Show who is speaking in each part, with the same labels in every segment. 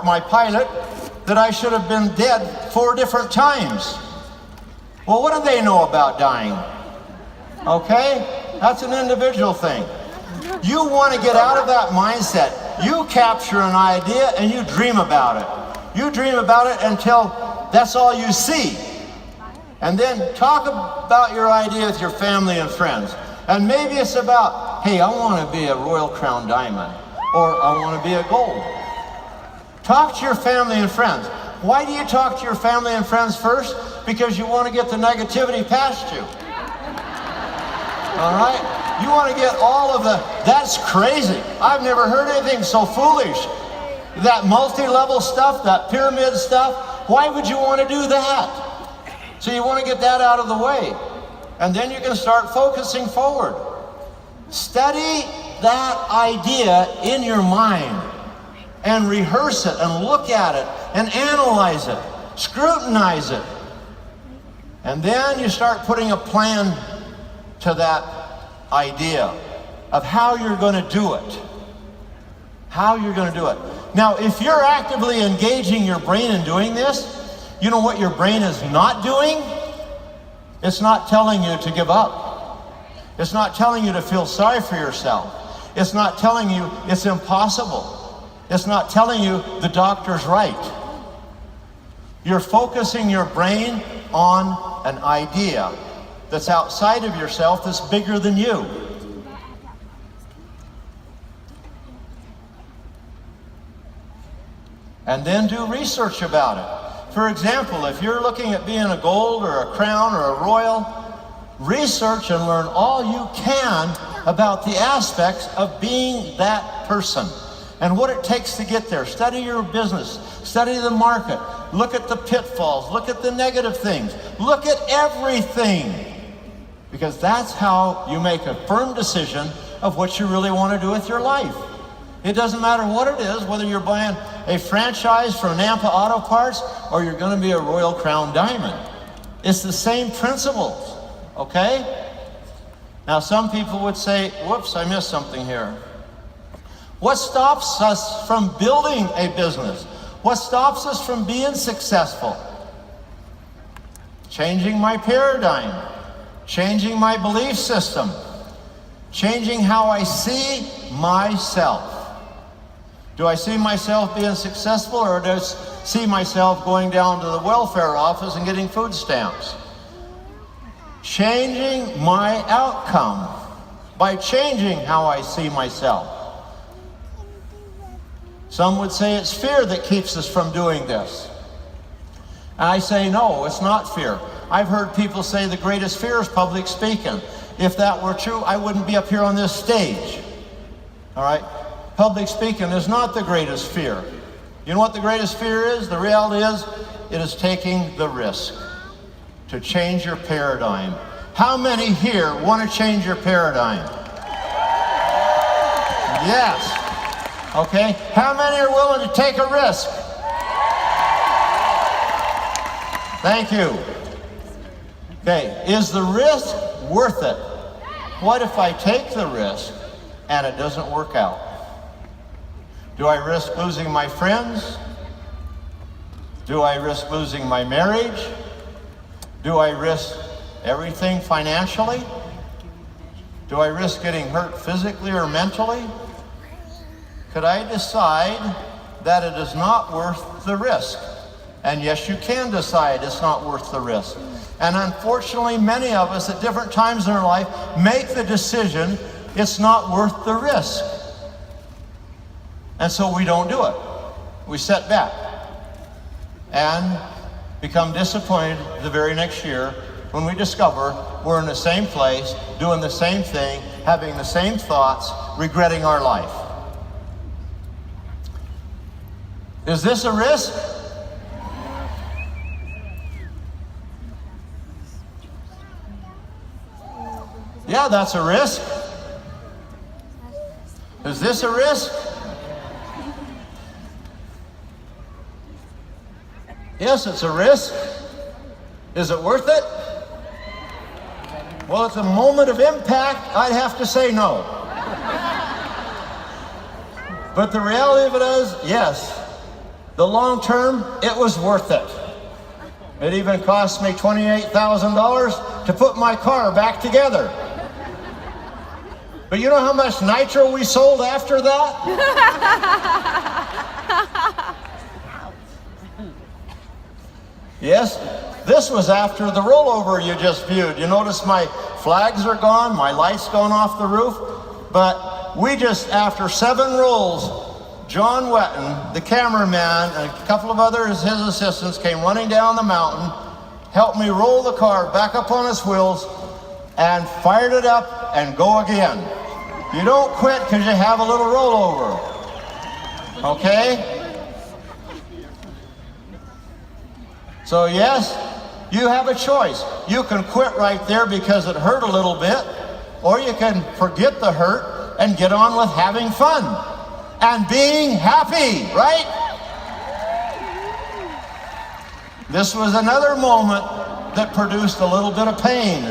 Speaker 1: my pilot, that I should have been dead 4 different times. Well, what do they know about dying? Okay? That's an individual thing. You want to get out of that mindset. You capture an idea and you dream about it. You dream about it until that's all you see. And then talk about your idea with your family and friends. And maybe it's about, hey, I want to be a Royal Crown Diamond, or I want to be a gold. Talk to your family and friends. Why do you talk to your family and friends first? Because you want to get the negativity past you. All right? You want to get all of the, that's crazy. I've never heard anything so foolish. That multi-level stuff, that pyramid stuff, why would you want to do that? So you want to get that out of the way. And then you can start focusing forward. Study that idea in your mind and rehearse it and look at it and analyze it, scrutinize it. And then you start putting a plan to that idea of how you're going to do it. How you're going to do it. Now, if you're actively engaging your brain in doing this, you know what your brain is not doing? It's not telling you to give up. It's not telling you to feel sorry for yourself. It's not telling you it's impossible. It's not telling you the doctor's right. You're focusing your brain on an idea that's outside of yourself, that's bigger than you. And then do research about it. For example, if you're looking at being a gold or a crown or a royal, research and learn all you can about the aspects of being that person and what it takes to get there. Study your business, study the market, look at the pitfalls, look at the negative things, look at everything. Because that's how you make a firm decision of what you really want to do with your life. It doesn't matter what it is, whether you're buying a franchise from Nampa Auto Parts or you're going to be a Royal Crown Diamond. It's the same principles, okay? Now some people would say, whoops, I missed something here. What stops us from building a business? What stops us from being successful? Changing my paradigm, changing my belief system, changing how I see myself. Do I see myself being successful, or do I see myself going down to the welfare office and getting food stamps? Changing my outcome by changing how I see myself. Some would say it's fear that keeps us from doing this. And I say no, it's not fear. I've heard people say the greatest fear is public speaking. If that were true, I wouldn't be up here on this stage. All right? Public speaking is not the greatest fear. You know what the greatest fear is? The reality is, it is taking the risk to change your paradigm. How many here want to change your paradigm? Yes. Okay. How many are willing to take a risk? Thank you. Okay. Is the risk worth it? What if I take the risk and it doesn't work out? Do I risk losing my friends? Do I risk losing my marriage? Do I risk everything financially? Do I risk getting hurt physically or mentally? Could I decide that it is not worth the risk? And yes, you can decide it's not worth the risk. And unfortunately, many of us at different times in our life make the decision it's not worth the risk. And so we don't do it. We set back and become disappointed the very next year when we discover we're in the same place, doing the same thing, having the same thoughts, regretting our life. Is this a risk? Yeah, that's a risk. Is this a risk? Yes, it's a risk. Is it worth it? Well, at the moment of impact, I'd have to say no. But the reality of it is, yes, The long term, it was worth it. It even cost me $28,000 to put my car back together. But you know how much nitro we sold after that? Yes, this was after the rollover you just viewed. You notice my flags are gone, my light's gone off the roof, but we just, after 7 rolls, John Wetton, the cameraman, and a couple of others, his assistants, came running down the mountain, helped me roll the car back up on its wheels, and fired it up and go again. You don't quit because you have a little rollover, okay? So yes, you have a choice. You can quit right there because it hurt a little bit, or you can forget the hurt and get on with having fun and being happy, right? This was another moment that produced a little bit of pain.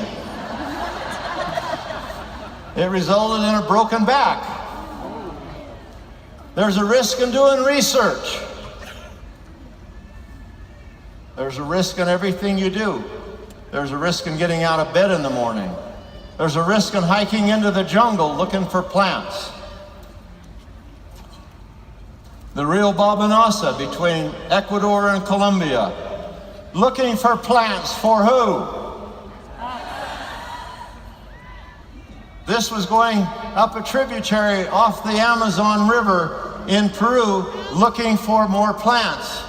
Speaker 1: It resulted in a broken back. There's a risk in doing research. There's a risk in everything you do. There's a risk in getting out of bed in the morning. There's a risk in hiking into the jungle looking for plants. The Rio Babanosa between Ecuador and Colombia. Looking for plants for who? This was going up a tributary off the Amazon River in Peru looking for more plants.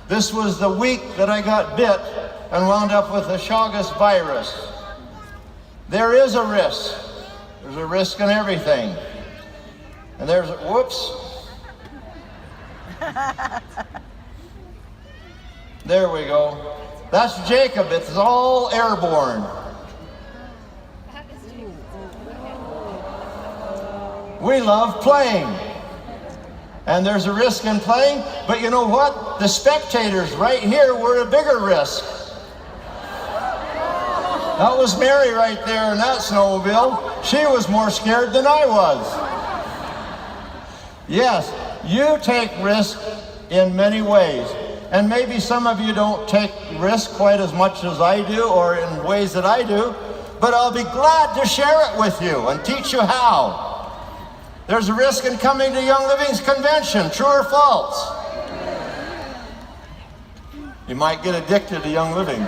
Speaker 1: This was the week that I got bit and wound up with the Chagas virus. There is a risk. There's a risk in everything. And there's, whoops. There we go. That's Jacob. It's all airborne. We love playing. And there's a risk in playing, but you know what? The spectators right here were a bigger risk. That was Mary right there in that snowmobile. She was more scared than I was. Yes, you take risk in many ways. And maybe some of you don't take risk quite as much as I do or in ways that I do, but I'll be glad to share it with you and teach you how. There's a risk in coming to Young Living's convention, true or false? You might get addicted to Young Living.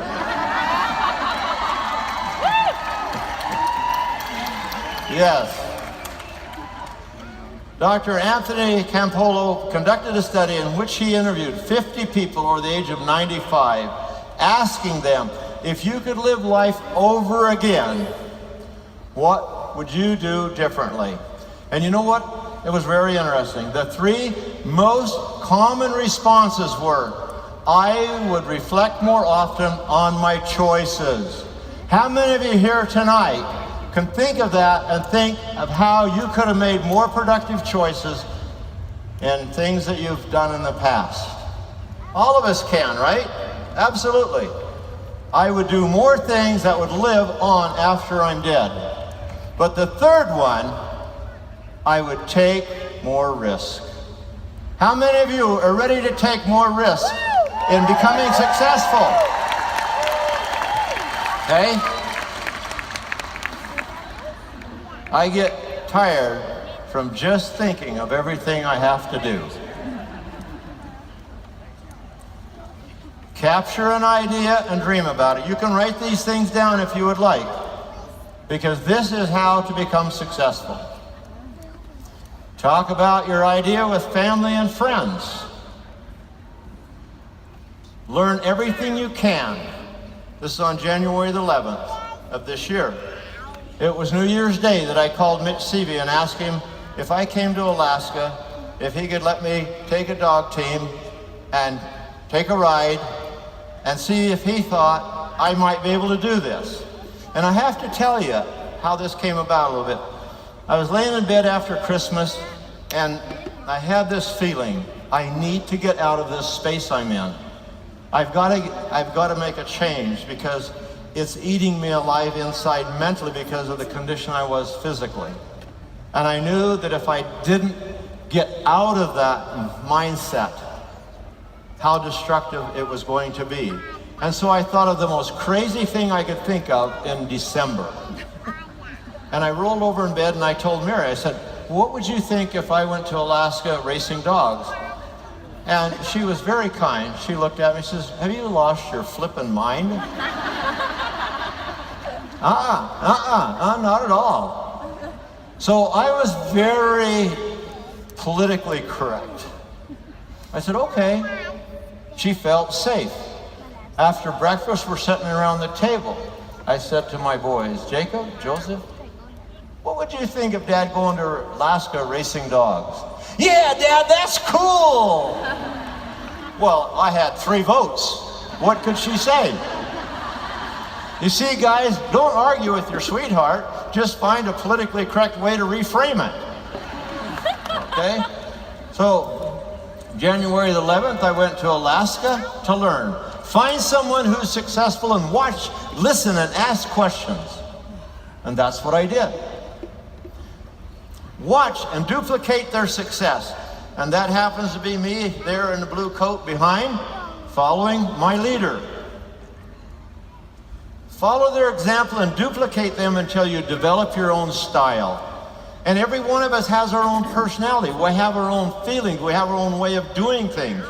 Speaker 1: Yes. Dr. Anthony Campolo conducted a study in which he interviewed 50 people over the age of 95, asking them, if you could live life over again, what would you do differently? And you know what? It was very interesting. The 3 most common responses were, I would reflect more often on my choices. How many of you here tonight can think of that and think of how you could have made more productive choices in things that you've done in the past? All of us can, right? Absolutely. I would do more things that would live on after I'm dead. But the third one, I would take more risk. How many of you are ready to take more risk in becoming successful? Okay? I get tired from just thinking of everything I have to do. Capture an idea and dream about it. You can write these things down if you would like, because this is how to become successful. Talk about your idea with family and friends. Learn everything you can. This is on January the 11th of this year. It was New Year's Day that I called Mitch Seavey and asked him if I came to Alaska, if he could let me take a dog team and take a ride and see if he thought I might be able to do this. And I have to tell you how this came about a little bit. I was laying in bed after Christmas and I had this feeling, I need to get out of this space I'm in. I've got to make a change because it's eating me alive inside mentally because of the condition I was physically. And I knew that if I didn't get out of that mindset, how destructive it was going to be. And so I thought of the most crazy thing I could think of in December. And I rolled over in bed and I told Mary, I said, what would you think if I went to Alaska racing dogs? And she was very kind. She looked at me and says, have you lost your flippin' mind? Not at all. So I was very politically correct. I said, okay. She felt safe. After breakfast, we're sitting around the table. I said to my boys, Jacob, Joseph, what would you think of Dad going to Alaska racing dogs? Yeah, Dad, that's cool. Well, I had 3 votes. What could she say? You see, guys, don't argue with your sweetheart. Just find a politically correct way to reframe it. Okay? So, January the 11th, I went to Alaska to learn. Find someone who's successful and watch, listen, and ask questions. And that's what I did. Watch and duplicate their success. And that happens to be me there in the blue coat behind, following my leader. Follow their example and duplicate them until you develop your own style. And every one of us has our own personality. We have our own feelings. We have our own way of doing things.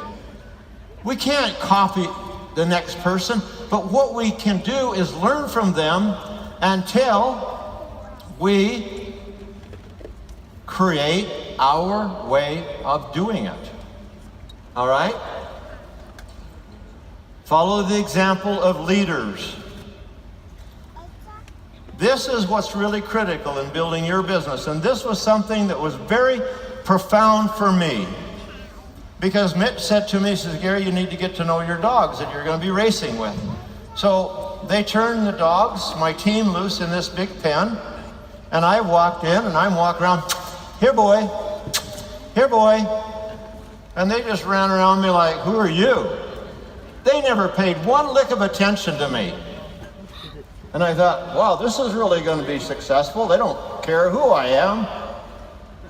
Speaker 1: We can't copy the next person, but what we can do is learn from them until we create our way of doing it. All right? Follow the example of leaders. This is what's really critical in building your business. And this was something that was very profound for me. Because Mitch said to me, he says, Gary, you need to get to know your dogs that you're going to be racing with. So they turned the dogs, my team, loose in this big pen. And I walked in and I'm walking around, here boy, here boy. And they just ran around me like, who are you? They never paid one lick of attention to me. And I thought, wow, this is really going to be successful. They don't care who I am.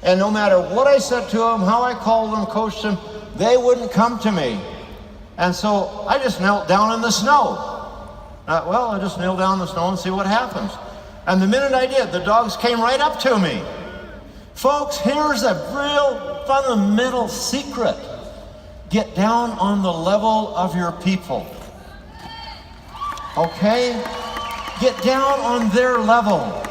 Speaker 1: And no matter what I said to them, how I called them, coached them, they wouldn't come to me. And so I just knelt down in the snow. Well, I just kneel down in the snow and see what happens. And the minute I did, the dogs came right up to me. Folks, here's a real fundamental secret. Get down on the level of your people. Okay? Get down on their level.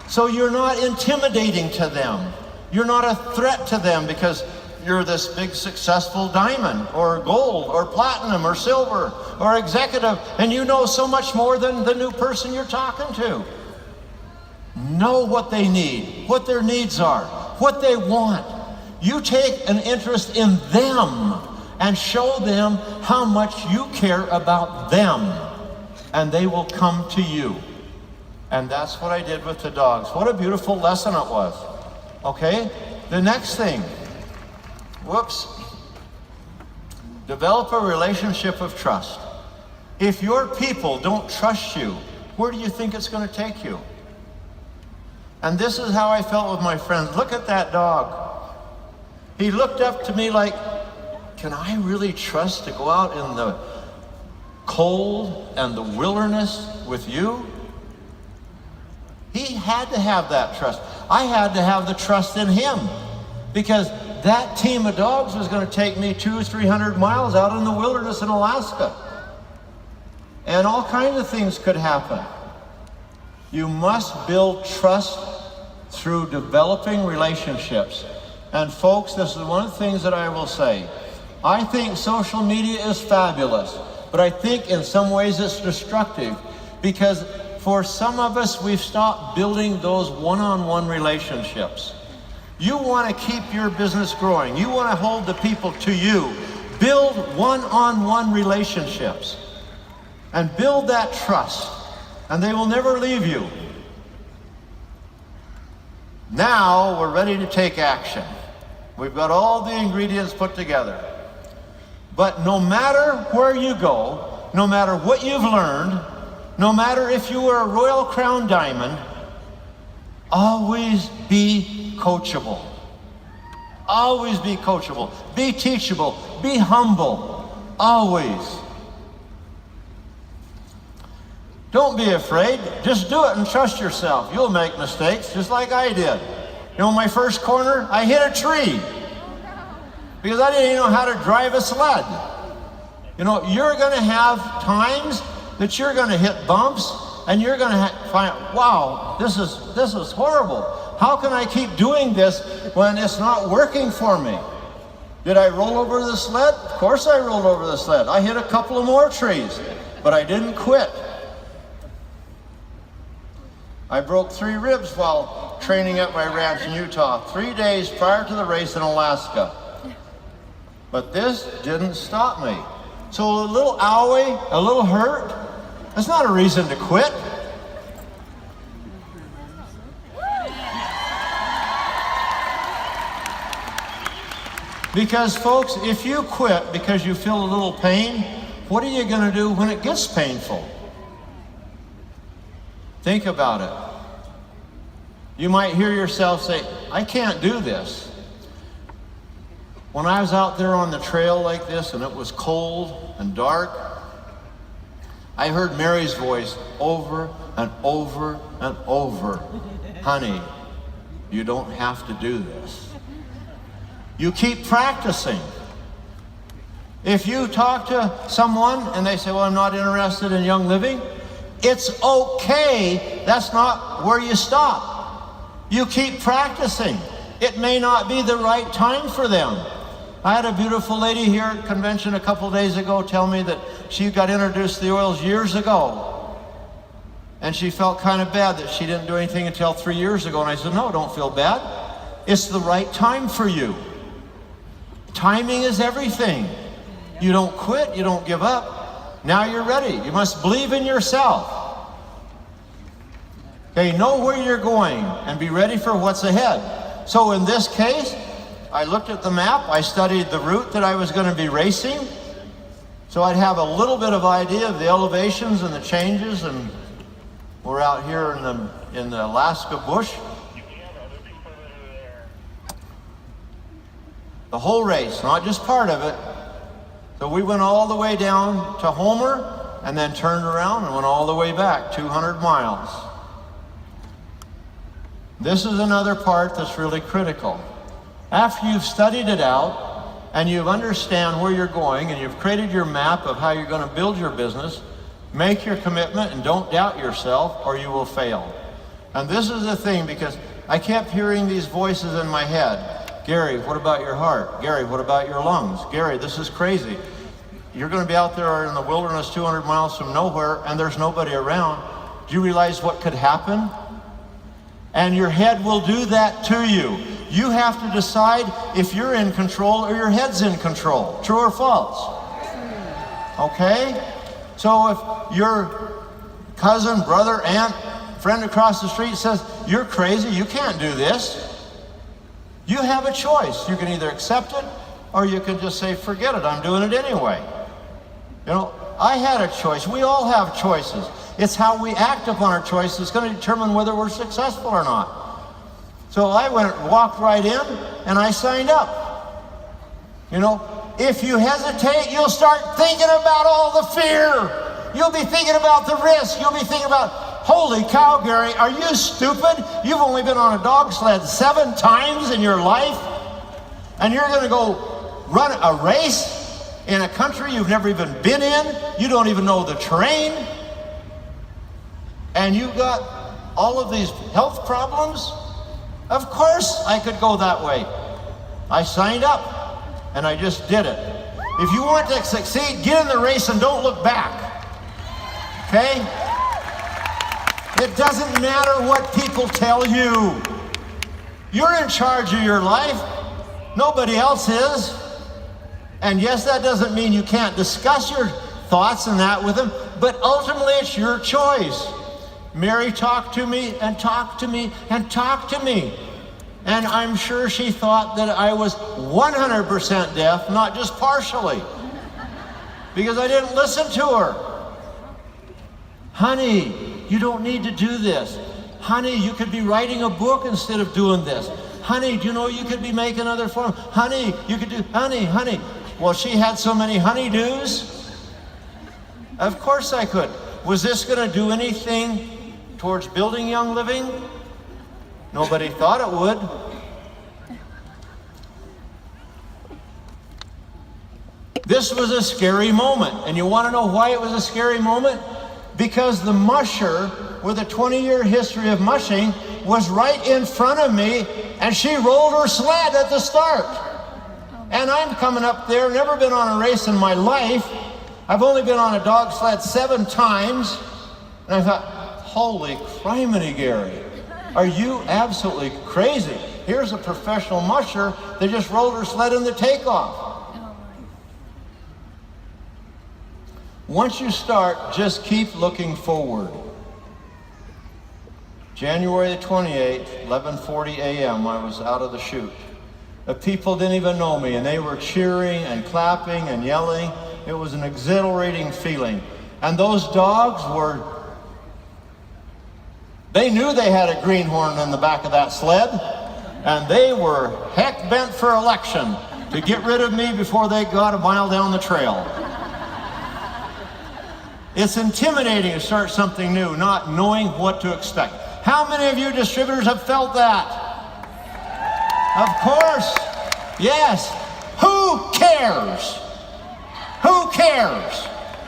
Speaker 1: So you're not intimidating to them. You're not a threat to them because you're this big successful diamond or gold or platinum or silver or executive, and you know so much more than the new person you're talking to. Know what they need, what their needs are, what they want. You take an interest in them and show them how much you care about them, and they will come to you. And that's what I did with the dogs. What a beautiful lesson it was. Okay? The next thing. Whoops. Develop a relationship of trust. If your people don't trust you, where do you think it's going to take you? And this is how I felt with my friends. Look at that dog. He looked up to me like, can I really trust to go out in the cold and the wilderness with you? He had to have that trust. I had to have the trust in him because that team of dogs was going to take me 200-300 miles out in the wilderness in Alaska. And all kinds of things could happen. You must build trust through developing relationships. And folks, this is one of the things that I will say. I think social media is fabulous, but I think in some ways it's destructive because for some of us, we've stopped building those one-on-one relationships. You want to keep your business growing. You want to hold the people to you. Build one-on-one relationships and build that trust, and they will never leave you. Now we're ready to take action. We've got all the ingredients put together. But no matter where you go, no matter what you've learned, no matter if you were a Royal Crown Diamond, always be coachable. Always be coachable. Be teachable. Be humble. Always. Don't be afraid. Just do it and trust yourself. You'll make mistakes just like I did. You know, my first corner, I hit a tree because I didn't even know how to drive a sled. You know, you're going to have times that you're going to hit bumps and you're going to find, wow, this is horrible. How can I keep doing this when it's not working for me? Did I roll over the sled? Of course I rolled over the sled. I hit a couple of more trees, but I didn't quit. I broke 3 ribs while training at my ranch in Utah, 3 days prior to the race in Alaska. But this didn't stop me. So a little owie, a little hurt, that's not a reason to quit. Because folks, if you quit because you feel a little pain, what are you going to do when it gets painful? Think about it. You might hear yourself say, I can't do this. When I was out there on the trail like this and it was cold and dark, I heard Mary's voice over and over and over. Honey, you don't have to do this. You keep practicing. If you talk to someone and they say, well, I'm not interested in Young Living, it's okay. That's not where you stop. You keep practicing. It may not be the right time for them. I had a beautiful lady here at convention a couple days ago tell me that she got introduced to the oils years ago. And she felt kind of bad that she didn't do anything until 3 years ago. And I said, no, don't feel bad. It's the right time for you. Timing is everything. You don't quit, you don't give up. Now you're ready. You must believe in yourself. Okay, know where you're going and be ready for what's ahead. So in this case, I looked at the map, I studied the route that I was going to be racing, so I'd have a little bit of idea of the elevations and the changes, and we're out here in the Alaska bush. The whole race, not just part of it. So we went all the way down to Homer and then turned around and went all the way back, 200 miles. This is another part that's really critical. After you've studied it out and you understand where you're going and you've created your map of how you're going to build your business, make your commitment and don't doubt yourself or you will fail. And this is the thing, because I kept hearing these voices in my head. Gary, what about your heart? Gary, what about your lungs? Gary, this is crazy. You're going to be out there in the wilderness 200 miles from nowhere and there's nobody around. Do you realize what could happen? And your head will do that to you. You have to decide if you're in control or your head's in control. True or false? Okay? So if your cousin, brother, aunt, friend across the street says, you're crazy, you can't do this, you have a choice. You can either accept it or you can just say, forget it, I'm doing it anyway. You know, I had a choice. We all have choices. It's how we act upon our choices that's going to determine whether we're successful or not. So I walked right in and I signed up. You know, if you hesitate, you'll start thinking about all the fear. You'll be thinking about the risk. You'll be thinking about, holy cow, Gary, are you stupid? You've only been on a dog sled 7 times in your life, and you're going to go run a race in a country you've never even been in. You don't even know the terrain. And you've got all of these health problems. Of course I could go that way. I signed up, and I just did it. If you want to succeed, get in the race and don't look back. Okay? It doesn't matter what people tell you. You're in charge of your life. Nobody else is. And yes, that doesn't mean you can't discuss your thoughts and that with them, but ultimately it's your choice. Mary talked to me and talked to me and talked to me. And I'm sure she thought that I was 100% deaf, not just partially, because I didn't listen to her. Honey, you don't need to do this. Honey, you could be writing a book instead of doing this. Honey, do you know you could be making other forms? Honey, you could do, honey. Well, she had so many honeydews. Of course I could. Was this going to do anything towards building Young Living? Nobody thought it would. This was a scary moment. And you want to know why it was a scary moment? Because the musher with a 20-year history of mushing was right in front of me, and she rolled her sled at the start. And I'm coming up there, never been on a race in my life. I've only been on a dog sled 7 times. And I thought, holy criminy, Gary, are you absolutely crazy? Here's a professional musher that just rolled her sled in the takeoff. Once you start, just keep looking forward. January the 28th, 11:40 a.m., I was out of the chute. The people didn't even know me, and they were cheering and clapping and yelling. It was an exhilarating feeling. And those dogs they knew they had a greenhorn in the back of that sled, and they were heck bent for election to get rid of me before they got a mile down the trail. It's intimidating to start something new, not knowing what to expect. How many of you distributors have felt that? Of course, yes. Who cares? Who cares?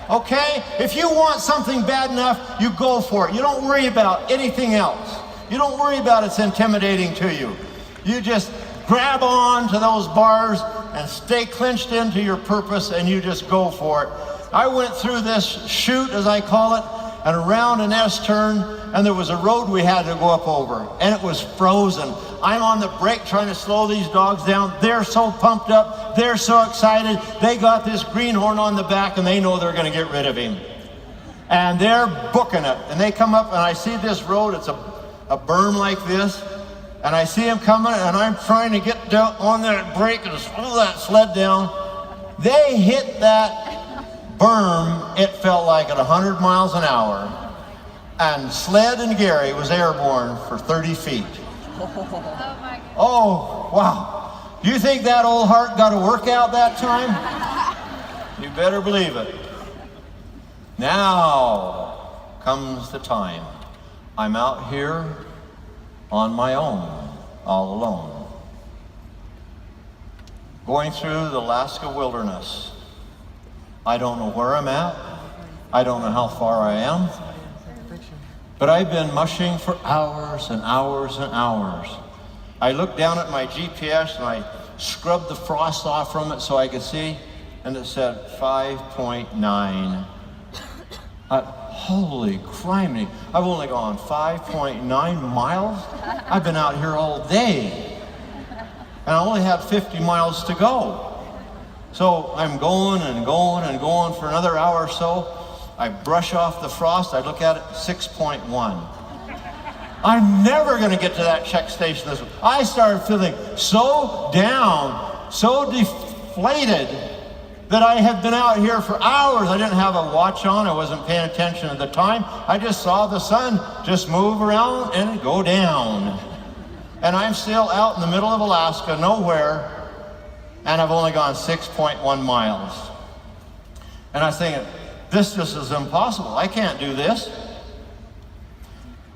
Speaker 1: Okay? If you want something bad enough, you go for it. You don't worry about anything else. You don't worry about it's intimidating to you. You just grab on to those bars and stay clinched into your purpose, and you just go for it. I went through this chute, as I call it, and around an S-turn, and there was a road we had to go up over, and it was frozen. I'm on the brake trying to slow these dogs down. They're so pumped up. They're so excited. They got this greenhorn on the back, and they know they're going to get rid of him. And they're booking it. And they come up, and I see this road. It's a berm like this. And I see them coming, and I'm trying to get down on that brake and slow that sled down. They hit that berm, it felt like at 100 miles an hour, and Sled and Gary was airborne for 30 feet. Oh, wow. Do you think that old heart got a workout that time? You better believe it. Now comes the time. I'm out here on my own, all alone, going through the Alaska wilderness. I don't know where I'm at. I don't know how far I am. But I've been mushing for hours and hours and hours. I looked down at my GPS and I scrubbed the frost off from it so I could see, and it said 5.9. Holy criminy. I've only gone 5.9 miles. I've been out here all day. And I only have 50 miles to go. So I'm going and going and going for another hour or so. I brush off the frost. I look at it, 6.1. I'm never going to get to that check station this week. I started feeling so down, so deflated that I had been out here for hours. I didn't have a watch on. I wasn't paying attention at the time. I just saw the sun just move around and go down. And I'm still out in the middle of Alaska, nowhere. And I've only gone 6.1 miles. And I was thinking, this just is impossible. I can't do this.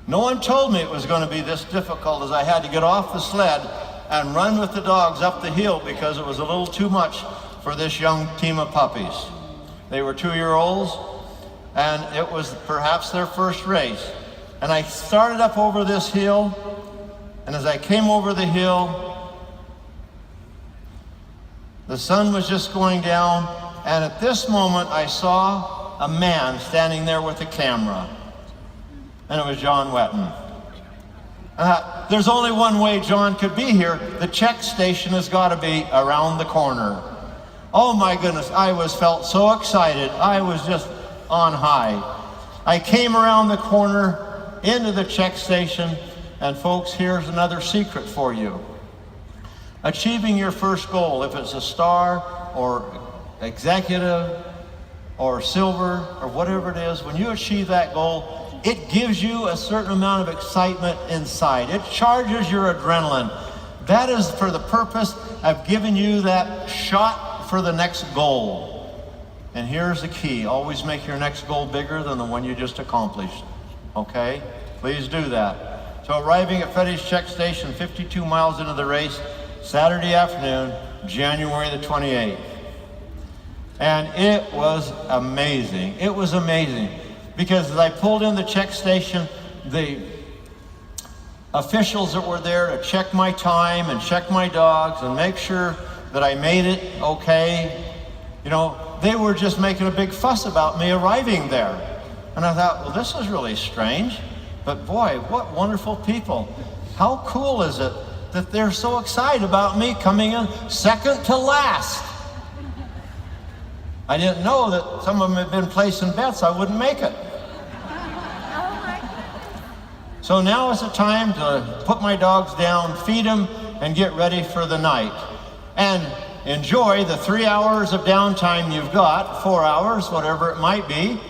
Speaker 1: No one told me it was going to be this difficult, as I had to get off the sled and run with the dogs up the hill because it was a little too much for this young team of puppies. They were 2-year-olds, and it was perhaps their first race. And I started up over this hill, and as I came over the hill, the sun was just going down, and at this moment I saw a man standing there with a camera, and it was John Wetton. There's only one way John could be here. The check station has got to be around the corner. Oh my goodness, I felt so excited. I was just on high. I came around the corner into the check station, and folks, here's another secret for you. Achieving your first goal, if it's a star or executive or silver or whatever it is, when you achieve that goal, it gives you a certain amount of excitement inside. It charges your adrenaline. That is for the purpose of giving you that shot for the next goal. And here's the key. Always make your next goal bigger than the one you just accomplished. Okay? Please do that. So arriving at Freddy's Check Station 52 miles into the race, Saturday afternoon, January the 28th. And it was amazing. It was amazing. Because as I pulled in the check station, the officials that were there to check my time and check my dogs and make sure that I made it okay, you know, they were just making a big fuss about me arriving there. And I thought, well, this is really strange. But boy, what wonderful people. How cool is it that they're so excited about me coming in second to last? I didn't know that some of them had been placing bets I wouldn't make it. So now is the time to put my dogs down, feed them, and get ready for the night. And enjoy the 3 hours of downtime you've got, 4 hours, whatever it might be.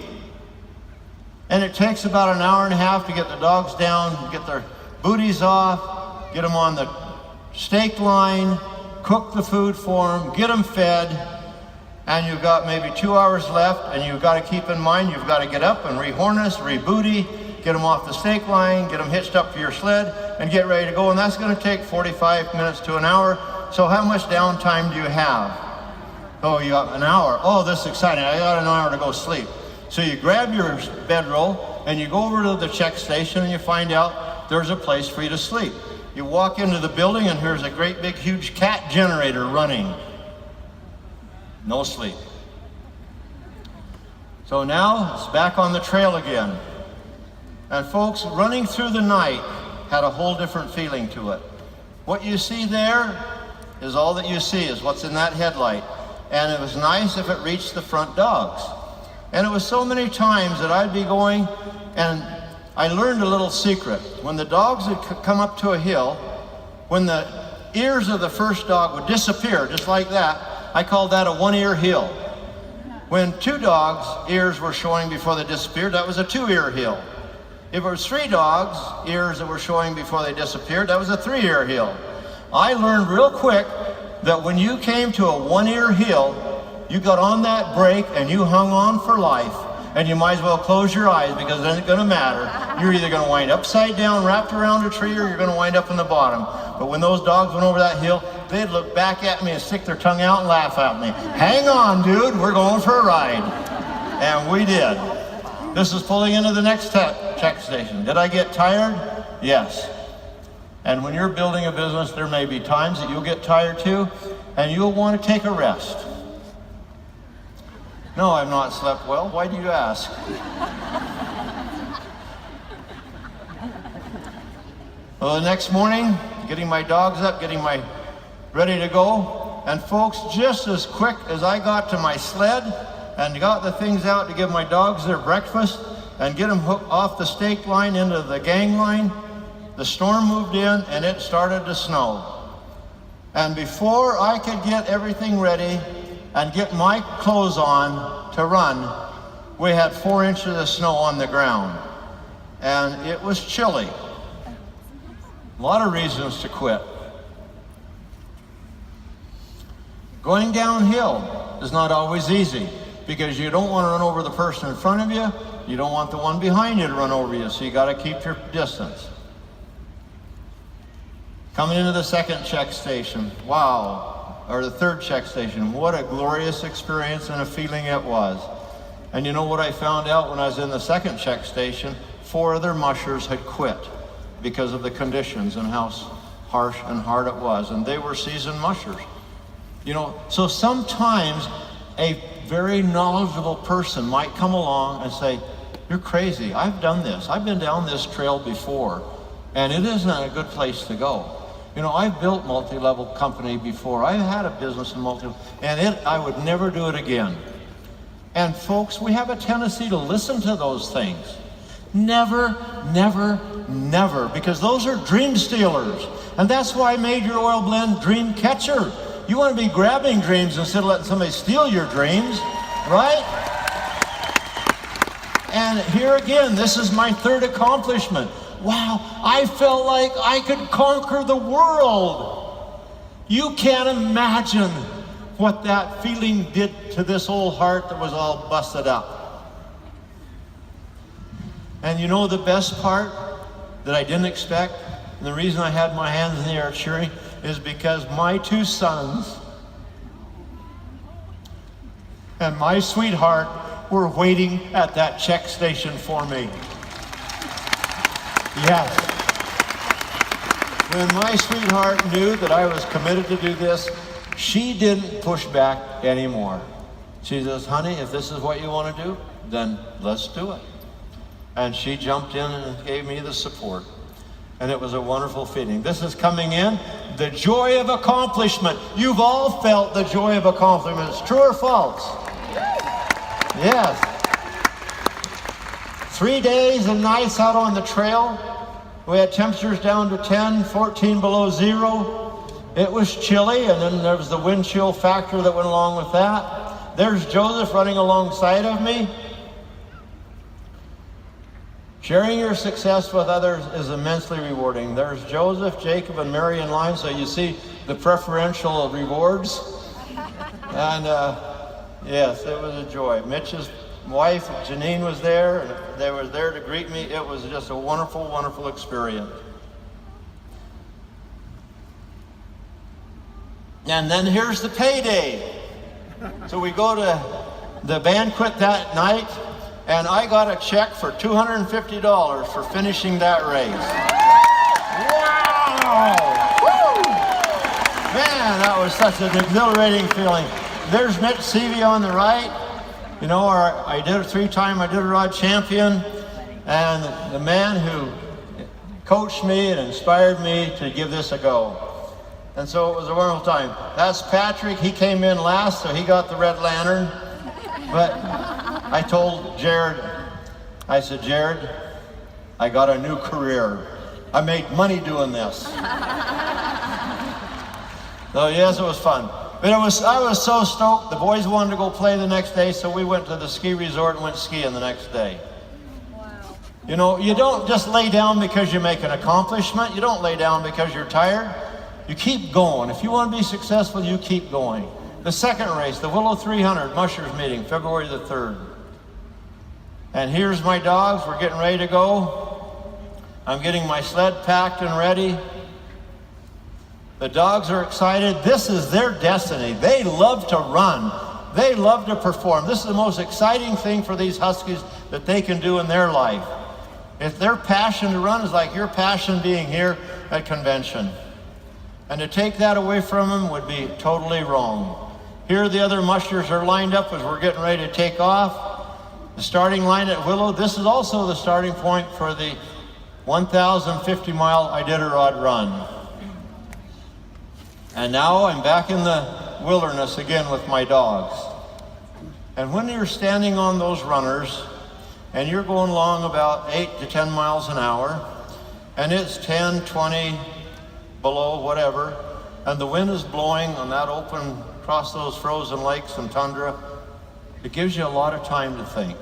Speaker 1: And it takes about an hour and a half to get the dogs down, get their booties off, get them on the stake line, cook the food for them, get them fed, and you've got maybe 2 hours left, and you've got to keep in mind you've got to get up and re-harness, re-booty, get them off the stake line, get them hitched up to your sled, and get ready to go. And that's going to take 45 minutes to an hour. So how much downtime do you have? Oh, you got an hour. Oh, this is exciting. I got an hour to go sleep. So you grab your bedroll and you go over to the check station and you find out there's a place for you to sleep. You walk into the building and here's a great big huge cat generator running. No sleep. So now it's back on the trail again. And folks, running through the night had a whole different feeling to it. What you see there is all that you see, is what's in that headlight. And it was nice if it reached the front dogs. And it was so many times that I'd be going, and I learned a little secret. When the dogs would come up to a hill, when the ears of the first dog would disappear, just like that, I called that a one-ear hill. When 2 dogs' ears were showing before they disappeared, that was a 2-ear hill. If it was 3 dogs' ears that were showing before they disappeared, that was a 3-ear hill. I learned real quick that when you came to a 1-ear hill, you got on that brake and you hung on for life. And you might as well close your eyes, because it ain't gonna matter. You're either gonna wind upside down, wrapped around a tree, or you're gonna wind up in the bottom. But when those dogs went over that hill, they'd look back at me and stick their tongue out and laugh at me. Hang on, dude, we're going for a ride. And we did. This is pulling into the next check station. Did I get tired? Yes. And when you're building a business, there may be times that you'll get tired too, and you'll want to take a rest. No, I've not slept well. Why do you ask? Well, the next morning, getting my dogs up, ready to go. And folks, just as quick as I got to my sled and got the things out to give my dogs their breakfast and get them hooked off the stake line into the gang line, the storm moved in and it started to snow. And before I could get everything ready and get my clothes on to run, we had 4 inches of snow on the ground. And it was chilly. A lot of reasons to quit. Going downhill is not always easy, because you don't want to run over the person in front of you, you don't want the one behind you to run over you, so you got to keep your distance. Coming into the second check station, wow, or the third check station, what a glorious experience and a feeling it was. And you know what I found out when I was in the second check station? 4 other mushers had quit because of the conditions and how harsh and hard it was, and they were seasoned mushers. You know, so sometimes a very knowledgeable person might come along and say, "You're crazy, I've done this, I've been down this trail before, and it isn't a good place to go. You know, I've built multi-level company before, I've had a business in and I would never do it again." And folks, we have a tendency to listen to those things. Never, never, never, because those are dream stealers. And that's why I made your oil blend Dream Catcher. You want to be grabbing dreams instead of letting somebody steal your dreams, right? And here again, this is my 3rd accomplishment. Wow, I felt like I could conquer the world. You can't imagine what that feeling did to this old heart that was all busted up. And you know the best part that I didn't expect, and the reason I had my hands in the air cheering, is because my two sons and my sweetheart were waiting at that check station for me. Yes. When my sweetheart knew that I was committed to do this, she didn't push back anymore. She says, honey, if this is what you want to do, then let's do it. And she jumped in and gave me the support. And it was a wonderful feeling. This is coming in, the joy of accomplishment. You've all felt the joy of accomplishment. It's true or false? Yes. 3 days and nights out on the trail. We had temperatures down to 10, 14 below zero. It was chilly, and then there was the wind chill factor that went along with that. There's Joseph running alongside of me. Sharing your success with others is immensely rewarding. There's Joseph, Jacob, and Mary in line, so you see the preferential rewards. And yes, it was a joy. Mitch's wife, Janine, was there, and they were there to greet me. It was just a wonderful, wonderful experience. And then here's the payday. So we go to the banquet that night, and I got a check for $250 for finishing that race. Wow! Woo! Man, that was such an exhilarating feeling. There's Mitch Seavey on the right. You know, I did a three-time Iditarod champion, and the man who coached me and inspired me to give this a go. And so it was a wonderful time. That's Patrick. He came in last, so he got the red lantern. But I told Jared, I said, Jared, I got a new career. I made money doing this. So yes, it was fun. But I was so stoked. The boys wanted to go play the next day, so we went to the ski resort and went skiing the next day. Wow. You know, you don't just lay down because you make an accomplishment. You don't lay down because you're tired. You keep going. If you want to be successful, you keep going. The second race, the Willow 300 Mushers meeting, February the 3rd. And here's my dogs. We're getting ready to go. I'm getting my sled packed and ready. The dogs are excited. This is their destiny. They love to run. They love to perform. This is the most exciting thing for these Huskies that they can do in their life. If their passion to run is like your passion being here at convention. And to take that away from them would be totally wrong. Here the other mushers are lined up as we're getting ready to take off. The starting line at Willow, this is also the starting point for the 1,050-mile Iditarod run. And now I'm back in the wilderness again with my dogs. And when you're standing on those runners, and you're going along about 8 to 10 miles an hour, and it's 10, 20, below, whatever, and the wind is blowing on that open, across those frozen lakes and tundra, it gives you a lot of time to think.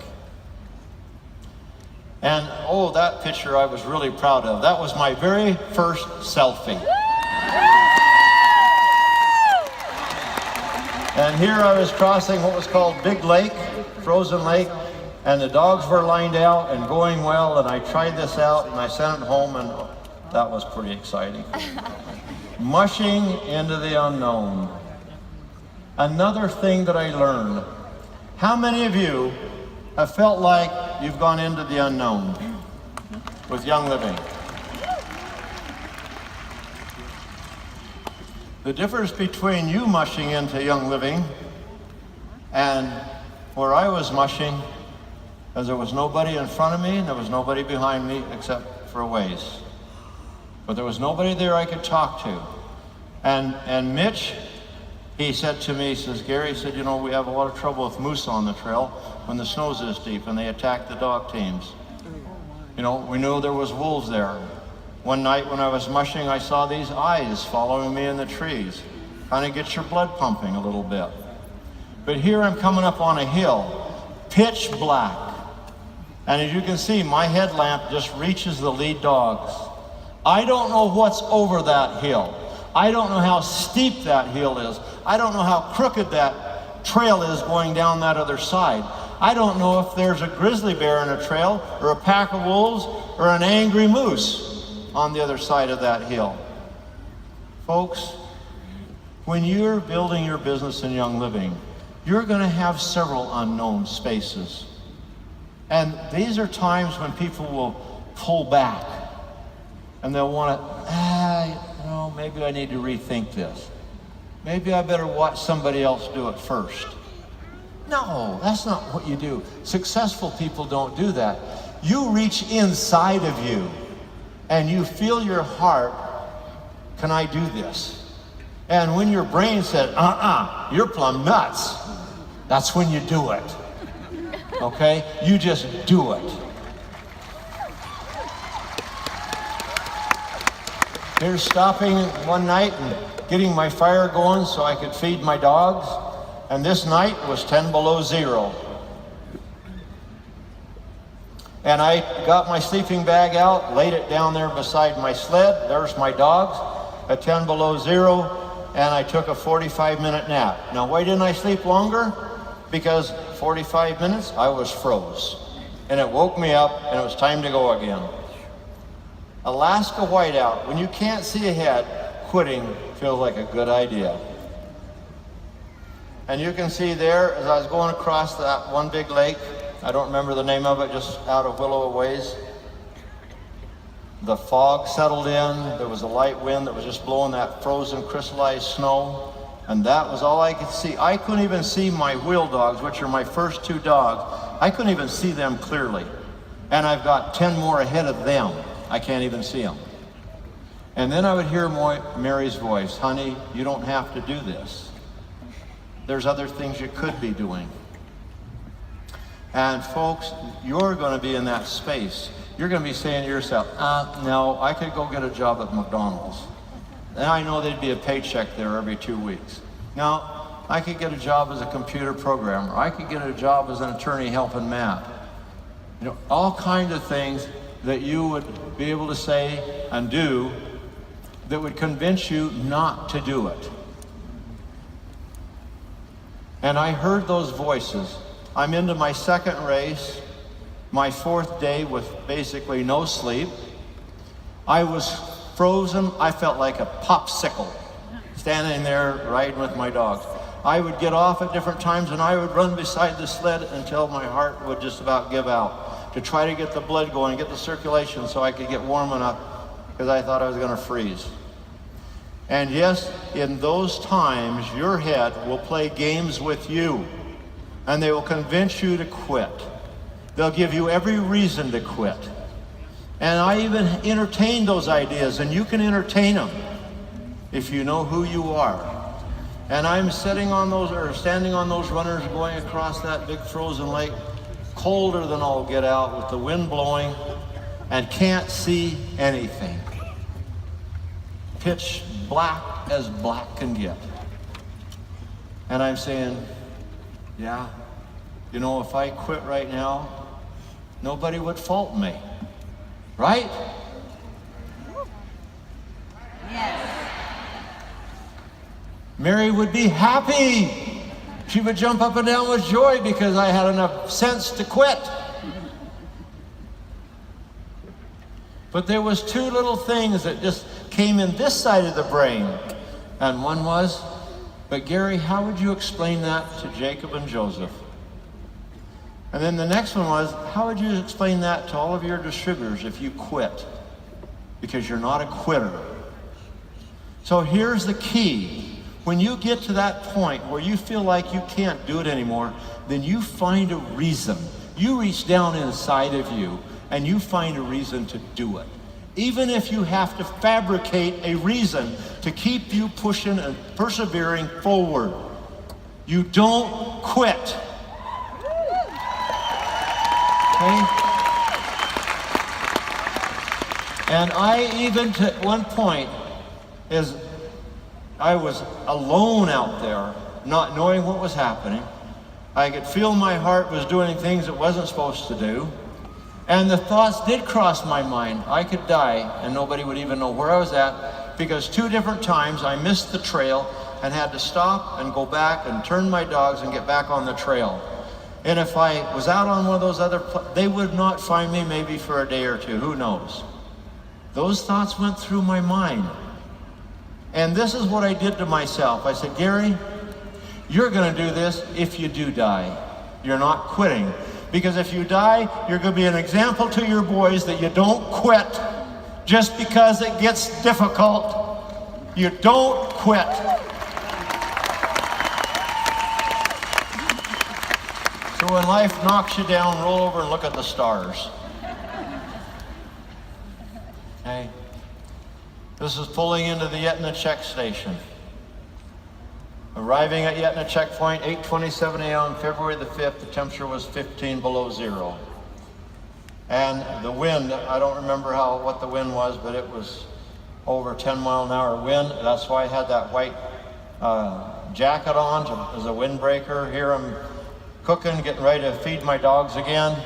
Speaker 1: And oh, that picture I was really proud of. That was my very first selfie. And here I was crossing what was called Big Lake, frozen lake, and the dogs were lined out and going well, and I tried this out and I sent it home, and that was pretty exciting. Mushing into the unknown. Another thing that I learned. How many of you have felt like you've gone into the unknown with Young Living? The difference between you mushing into Young Living and where I was mushing is there was nobody in front of me and there was nobody behind me except for a ways. But there was nobody there I could talk to. And Mitch, he said to me, he says, Gary, he said, you know, we have a lot of trouble with moose on the trail when the snow's this deep and they attack the dog teams. You know, we knew there was wolves there. One night when I was mushing, I saw these eyes following me in the trees. Kind of gets your blood pumping a little bit. But here I'm coming up on a hill, pitch black. And as you can see, my headlamp just reaches the lead dogs. I don't know what's over that hill. I don't know how steep that hill is. I don't know how crooked that trail is going down that other side. I don't know if there's a grizzly bear in a trail, or a pack of wolves, or an angry moose on the other side of that hill. Folks, when you're building your business in Young Living, you're going to have several unknown spaces. And these are times when people will pull back and they'll want to, maybe I need to rethink this. Maybe I better watch somebody else do it first. No, that's not what you do. Successful people don't do that. You reach inside of you and you feel your heart, can I do this? And when your brain said, you're plumb nuts, that's when you do it. Okay? You just do it. Here's stopping one night and getting my fire going so I could feed my dogs. And this night was 10 below zero. And I got my sleeping bag out, laid it down there beside my sled. There's my dogs at 10 below zero. And I took a 45-minute nap. Now, why didn't I sleep longer? Because 45 minutes, I was froze. And it woke me up, and it was time to go again. Alaska whiteout, when you can't see ahead, quitting feels like a good idea. And you can see there, as I was going across that one big lake, I don't remember the name of it, just out of Willow ways, the fog settled in. There was a light wind that was just blowing that frozen crystallized snow, and that was all I could see. I couldn't even see my wheel dogs, which are my first two dogs. I couldn't even see them clearly. And I've got 10 more ahead of them. I can't even see them. And then I would hear Mary's voice, honey, you don't have to do this. There's other things you could be doing. And folks, you're going to be in that space. You're going to be saying to yourself, no, I could go get a job at McDonald's. And I know there'd be a paycheck there every 2 weeks. Now, I could get a job as a computer programmer. I could get a job as an attorney helping Matt. All kinds of things that you would be able to say and do that would convince you not to do it. And I heard those voices. I'm into my second race, my fourth day with basically no sleep. I was frozen. I felt like a popsicle standing there riding with my dogs. I would get off at different times and I would run beside the sled until my heart would just about give out to try to get the blood going, get the circulation so I could get warm enough, because I thought I was going to freeze. And yes, in those times, your head will play games with you, and they will convince you to quit. They'll give you every reason to quit. And I even entertain those ideas, and you can entertain them if you know who you are. And I'm standing on those runners going across that big frozen lake, colder than all get out, with the wind blowing, and can't see anything. Pitch black as black can get. And I'm saying, yeah, if I quit right now, nobody would fault me, right? Yes. Mary would be happy. She would jump up and down with joy because I had enough sense to quit. But there was two little things that just came in this side of the brain. And one was, but Gary, how would you explain that to Jacob and Joseph? And then the next one was, how would you explain that to all of your distributors if you quit? Because you're not a quitter. So here's the key. When you get to that point where you feel like you can't do it anymore, then you find a reason. You reach down inside of you and you find a reason to do it. Even if you have to fabricate a reason to keep you pushing and persevering forward. You don't quit. Okay? And I even at one point, as I was alone out there, not knowing what was happening, I could feel my heart was doing things it wasn't supposed to do. And the thoughts did cross my mind. I could die and nobody would even know where I was at, because 2 different times I missed the trail and had to stop and go back and turn my dogs and get back on the trail. And if I was out on one of those they would not find me maybe for a day or two, who knows? Those thoughts went through my mind. And this is what I did to myself. I said, Gary, you're going to do this if you do die. You're not quitting. Because if you die, you're going to be an example to your boys that you don't quit just because it gets difficult. You don't quit. So when life knocks you down, roll over and look at the stars. Okay? This is pulling into the Yetna check station. Arriving at Yetna checkpoint, 8:27 a.m., February the 5th, the temperature was 15 below zero. And the wind, I don't remember what the wind was, but it was over 10-mile-an-hour wind. That's why I had that white jacket on as a windbreaker. Here I'm cooking, getting ready to feed my dogs again.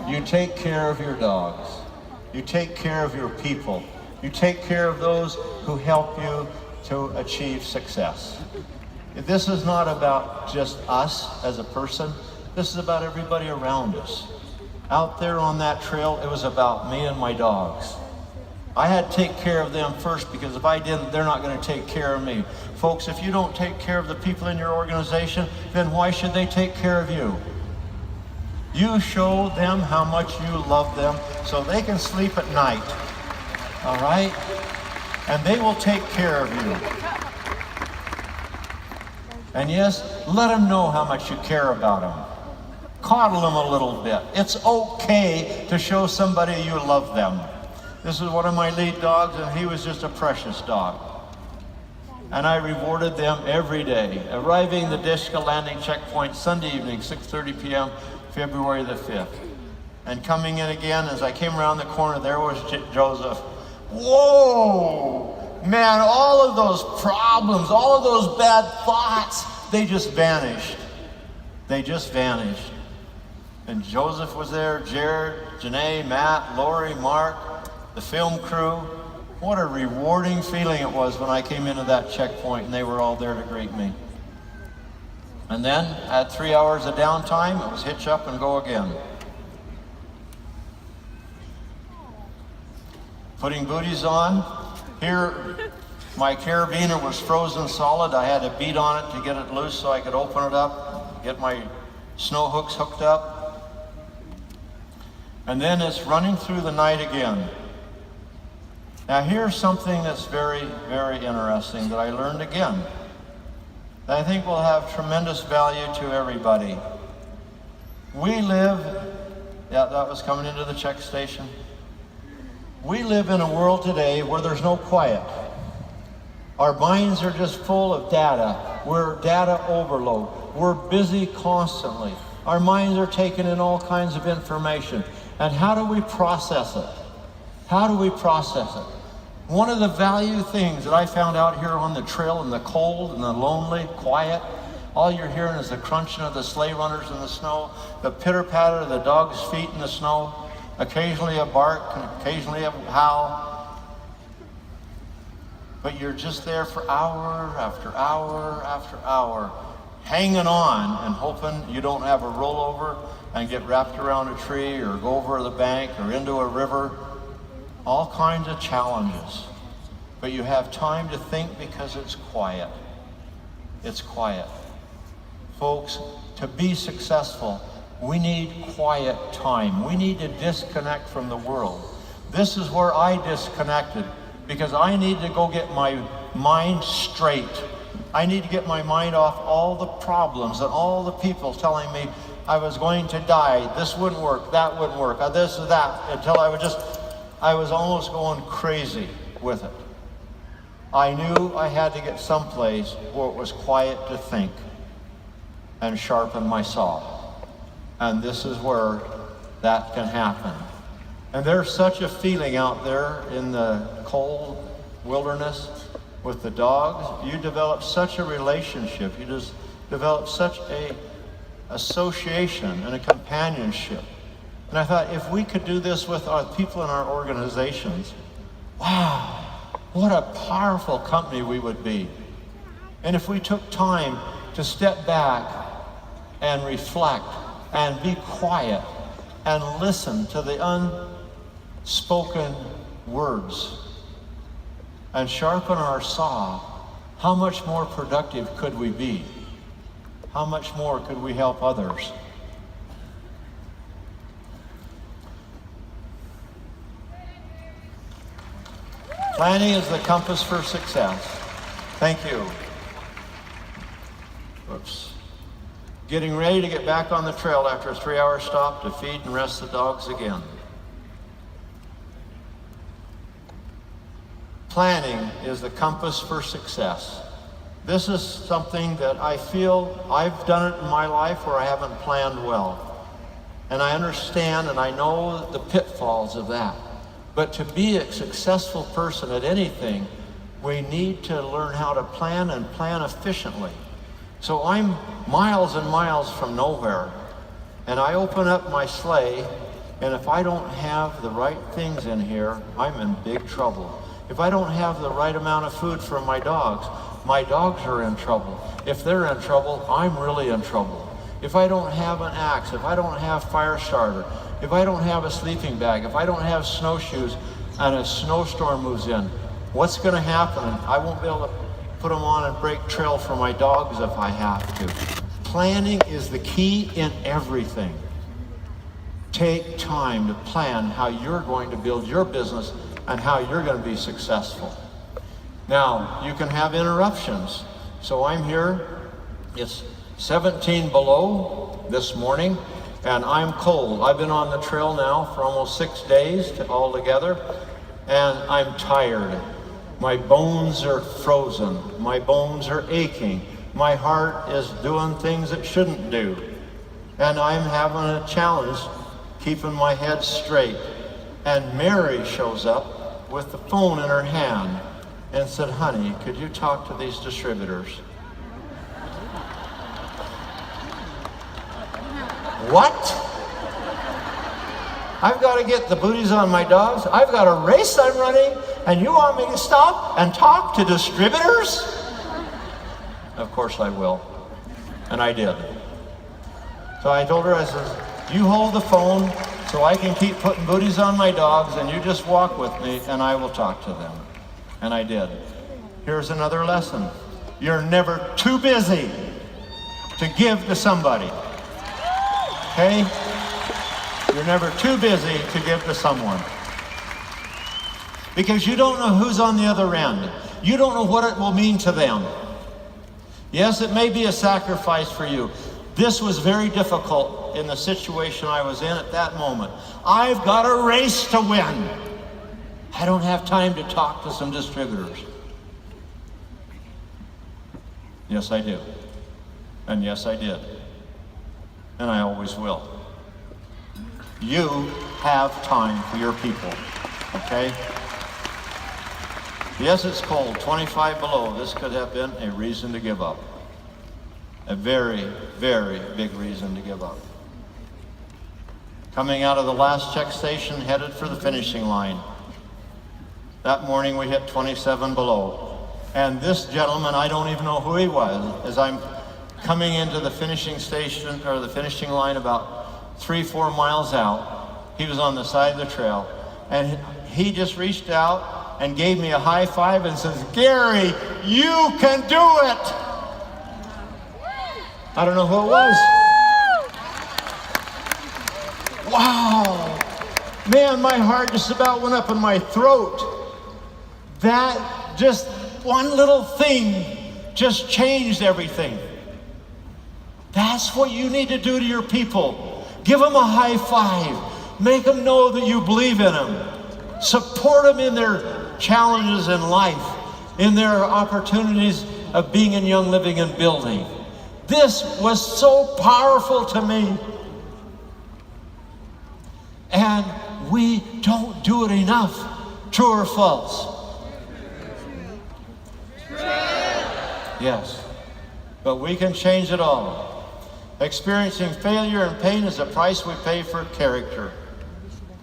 Speaker 1: You take care of your dogs. You take care of your people. You take care of those who help you to achieve success. This is not about just us as a person. This is about everybody around us. Out there on that trail, it was about me and my dogs. I had to take care of them first, because if I didn't, they're not going to take care of me. Folks, if you don't take care of the people in your organization, then why should they take care of you? You show them how much you love them so they can sleep at night, all right? And they will take care of you. And yes, let them know how much you care about them. Coddle them a little bit. It's okay to show somebody you love them. This is one of my lead dogs, and he was just a precious dog. And I rewarded them every day. Arriving the Dishka landing checkpoint Sunday evening, 6:30 p.m., February the 5th. And coming in again, as I came around the corner, there was Joseph. Whoa! Man, all of those problems, all of those bad thoughts, they just vanished. They just vanished. And Joseph was there, Jared, Janae, Matt, Lori, Mark, the film crew. What a rewarding feeling it was when I came into that checkpoint and they were all there to greet me. And then, at 3 hours of downtime, it was hitch up and go again. Putting booties on. Here, my carabiner was frozen solid. I had to beat on it to get it loose so I could open it up, get my snow hooks hooked up. And then it's running through the night again. Now here's something that's very, very interesting that I learned again, that I think will have tremendous value to everybody. We live, yeah, that was coming into the check station. We live in a world today where there's no quiet. Our minds are just full of data. We're data overload. We're busy constantly. Our minds are taking in all kinds of information. And how do we process it? How do we process it? One of the value things that I found out here on the trail in the cold and the lonely, quiet, all you're hearing is the crunching of the sleigh runners in the snow, the pitter-patter of the dog's feet in the snow, occasionally a bark, occasionally a howl. But you're just there for hour after hour after hour, hanging on and hoping you don't have a rollover and get wrapped around a tree or go over the bank or into a river. All kinds of challenges. But you have time to think because it's quiet. It's quiet. Folks, to be successful, we need quiet time. We need to disconnect from the world. This is where I disconnected, because I need to go get my mind straight. I need to get my mind off all the problems and all the people telling me I was going to die, this wouldn't work, that wouldn't work, this or that, until I was almost going crazy with it. I knew I had to get someplace where it was quiet to think and sharpen my saw. And this is where that can happen. And there's such a feeling out there in the cold wilderness with the dogs. You develop such a relationship. You just develop such a association and a companionship And I thought, if we could do this with our people in our organizations, wow, what a powerful company we would be. And if we took time to step back and reflect and be quiet and listen to the unspoken words and sharpen our saw, how much more productive could we be? How much more could we help others? Planning is the compass for success. Thank you. Whoops. Getting ready to get back on the trail after a 3-hour stop to feed and rest the dogs again. Planning is the compass for success. This is something that I feel I've done it in my life where I haven't planned well. And I understand and I know the pitfalls of that. But to be a successful person at anything, we need to learn how to plan and plan efficiently. So I'm miles and miles from nowhere, and I open up my sleigh, and if I don't have the right things in here, I'm in big trouble. If I don't have the right amount of food for my dogs are in trouble. If they're in trouble, I'm really in trouble. If I don't have an axe, if I don't have fire starter, if I don't have a sleeping bag, if I don't have snowshoes and a snowstorm moves in, what's going to happen? I won't be able to put them on and break trail for my dogs if I have to. Planning is the key in everything. Take time to plan how you're going to build your business and how you're going to be successful. Now, you can have interruptions. So I'm here, it's 17 below this morning, and I'm cold. I've been on the trail now for almost 6 days altogether, and I'm tired. My bones are frozen. My bones are aching. My heart is doing things it shouldn't do. And I'm having a challenge keeping my head straight. And Mary shows up with the phone in her hand and said, "Honey, could you talk to these distributors?" What? I've got to get the booties on my dogs. I've got a race I'm running, and you want me to stop and talk to distributors? Of course I will. And I did. So I told her, I said, you hold the phone so I can keep putting booties on my dogs, and you just walk with me, and I will talk to them. And I did. Here's another lesson. You're never too busy to give to somebody. Okay? You're never too busy to give to someone. Because you don't know who's on the other end. You don't know what it will mean to them. Yes, it may be a sacrifice for you. This was very difficult in the situation I was in at that moment. I've got a race to win. I don't have time to talk to some distributors. Yes, I do. And yes, I did. And I always will. You have time for your people, okay? Yes, it's cold, 25 below. This could have been a reason to give up. A very, very big reason to give up. Coming out of the last check station, headed for the finishing line. That morning we hit 27 below. And this gentleman, I don't even know who he was, as I'm coming into the finishing station, or the finishing line about 3-4 miles out. He was on the side of the trail, and he just reached out and gave me a high five and says, "Gary, you can do it." I don't know who it was. Wow. Man, my heart just about went up in my throat. That just one little thing just changed everything. That's what you need to do to your people. Give them a high five. Make them know that you believe in them. Support them in their challenges in life, in their opportunities of being in Young Living and building. This was so powerful to me. And we don't do it enough. True or false? Yes. But we can change it all. Experiencing failure and pain is a price we pay for character.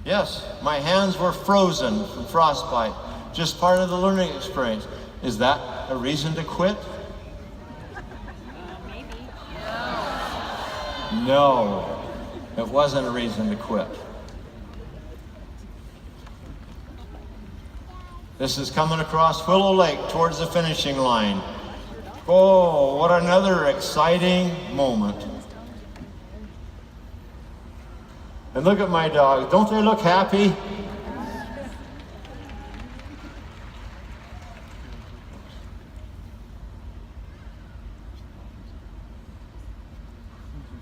Speaker 1: Yes, my hands were frozen from frostbite, just part of the learning experience. Is that a reason to quit?
Speaker 2: Maybe.
Speaker 1: No, it wasn't a reason to quit. This is coming across Willow Lake towards the finishing line. Oh, what another exciting moment. And look at my dog. Don't they look happy?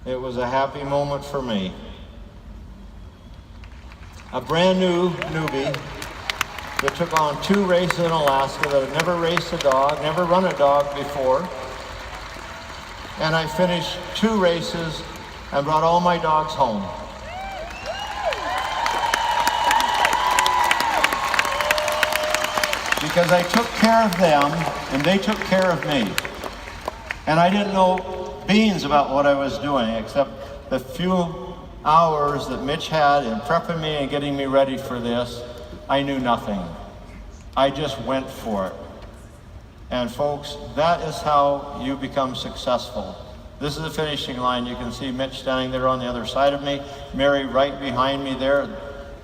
Speaker 1: It was a happy moment for me. A brand new newbie that took on 2 races in Alaska, that had never raced a dog, never run a dog before. And I finished 2 races and brought all my dogs home. Because I took care of them and they took care of me. And I didn't know beans about what I was doing, except the few hours that Mitch had in prepping me and getting me ready for this. I knew nothing. I just went for it. And folks, that is how you become successful. This is the finishing line. You can see Mitch standing there on the other side of me, Mary right behind me there.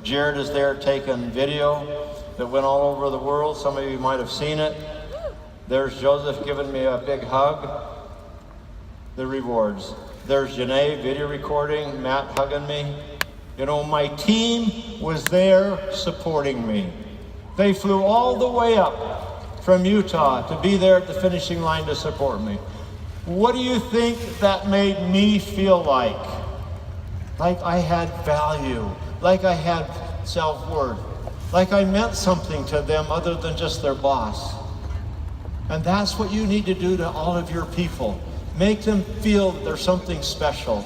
Speaker 1: Jared is there taking video that went all over the world. Some of you might have seen it. There's Joseph giving me a big hug. The rewards. There's Janae, video recording, Matt hugging me. You know, my team was there supporting me. They flew all the way up from Utah to be there at the finishing line to support me. What do you think that made me feel like? Like I had value, like I had self-worth, like I meant something to them other than just their boss. And that's what you need to do to all of your people. Make them feel that there's something special.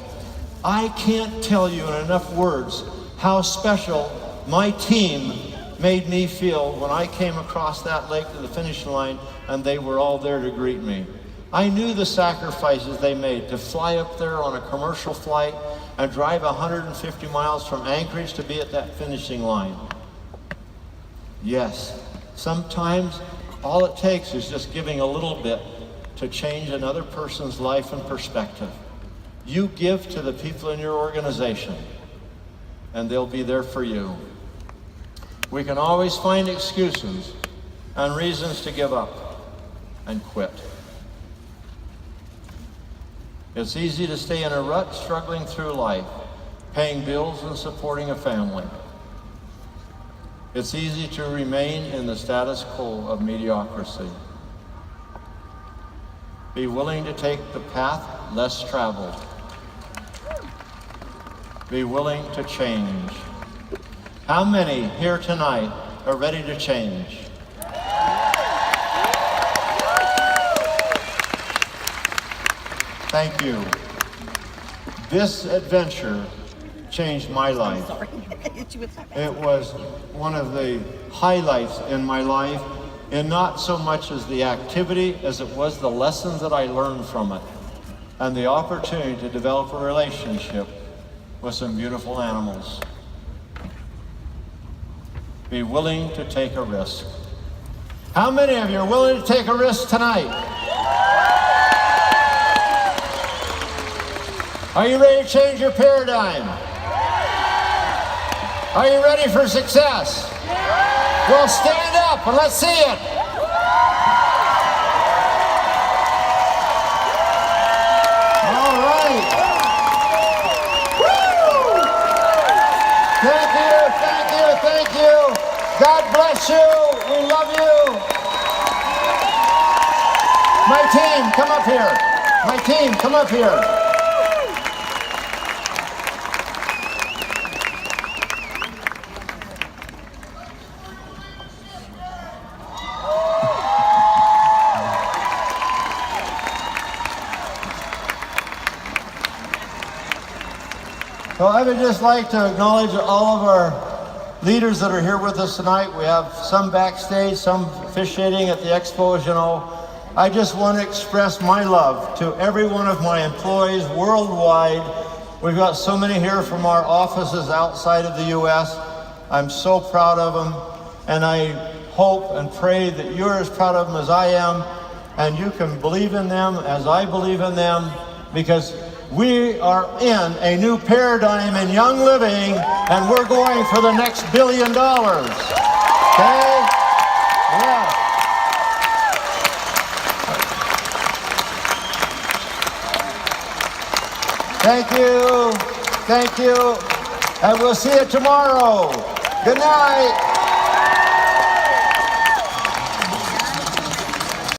Speaker 1: I can't tell you in enough words how special my team made me feel when I came across that lake to the finish line and they were all there to greet me. I knew the sacrifices they made to fly up there on a commercial flight and drive 150 miles from Anchorage to be at that finishing line. Yes, sometimes all it takes is just giving a little bit to change another person's life and perspective. You give to the people in your organization, and they'll be there for you. We can always find excuses and reasons to give up and quit. It's easy to stay in a rut, struggling through life, paying bills and supporting a family. It's easy to remain in the status quo of mediocrity. Be willing to take the path less traveled. Be willing to change. How many here tonight are ready to change? Thank you. This adventure changed my life. It was one of the highlights in my life, and not so much as the activity as it was the lessons that I learned from it and the opportunity to develop a relationship with some beautiful animals. Be willing to take a risk. How many of you are willing to take a risk tonight? Are you ready to change your paradigm? Are you ready for success? Well, stand up and let's see it. All right. Woo! Thank you, thank you, thank you. God bless you. We love you. My team, come up here. My team, come up here. So I would just like to acknowledge all of our leaders that are here with us tonight. We have some backstage, some officiating at the expo, as you know. I just want to express my love to every one of my employees worldwide. We've got so many here from our offices outside of the U.S. I'm so proud of them, and I hope and pray that you're as proud of them as I am, and you can believe in them as I believe in them, because we are in a new paradigm in young living, and we're going for the next $1 billion. Okay? Yeah. Thank you. Thank you. And we'll see you tomorrow. Good night.